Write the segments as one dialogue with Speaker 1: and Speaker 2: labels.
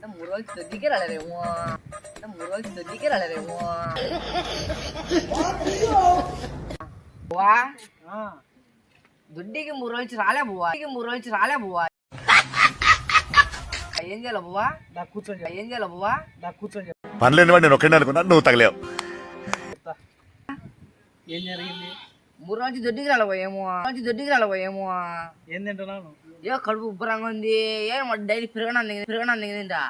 Speaker 1: 3 రోజులు దొడ్డికే రాలేదేమో 3 రోజులు దొడ్డికే రాలేదేమో బువ్వా దొడ్డికి 3 రోజులు రాలే బువ్వా 3 రోజులు రాలే బువ్వా ఏం చేయాలి బువ్వా నాకు కూర్చొని ఏం చేయాలి బువ్వా నాకు కూర్చొని
Speaker 2: పనిలేని వాడు నేను ఒక్కడే అనుకున్నా నువ్వు తగలేవు
Speaker 3: ఏం జరిగింది
Speaker 1: 3 రోజులు దొడ్డికి రాలేపోయేమో రాలేపోయేమో
Speaker 3: ఏం తింటున్నాను
Speaker 1: ఏ కడుపు ఉబ్బరంగా ఉంది ఏం డైలీ పెరగడం తింటా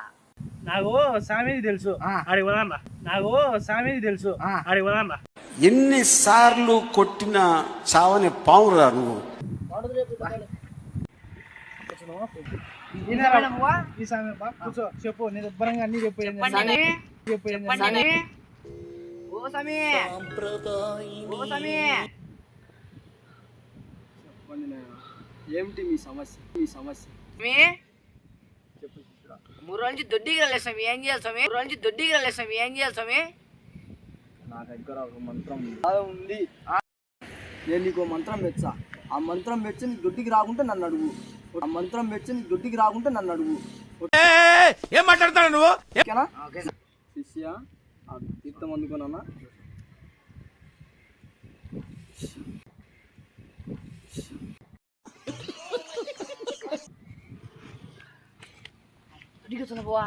Speaker 3: నాకు సామీది తెలుసు ఆడికి పోదాన్రా నాకు సామీది తెలుసు ఆడికి పోదాన్రా
Speaker 4: ఎన్నిసార్లు కొట్టిన చావని పావురా నువ్వు
Speaker 3: ఈ సామి కూర్చో చెప్పు నేను ఉబ్బరంగా అన్ని చెప్పు ఏమిటి మీ సమస్య
Speaker 1: 3 రోజులు దొడ్డికి రాలేదు స్వామి ఏం చేయాలి స్వామి 3 రోజులు దొడ్డికి రాలేదు స్వామి ఏం చేయాలి స్వామి
Speaker 3: నా దగ్గర ఒక మంత్రం ఉంది నేను నీకు మంత్రం మెచ్చా ఆ మంత్రం మెచ్చి నీ దొడ్డికి రాకుంటే నన్ను అడుగు ఆ మంత్రం మెచ్చి నీ దొడ్డికి రాకుంటే నన్ను అడుగు
Speaker 2: ఏం మాట్లాడతాడు నువ్వు
Speaker 3: ఓకేనా శిష్య ఆ తీర్థం అందుకున్నా
Speaker 1: దొడ్డికి పోవా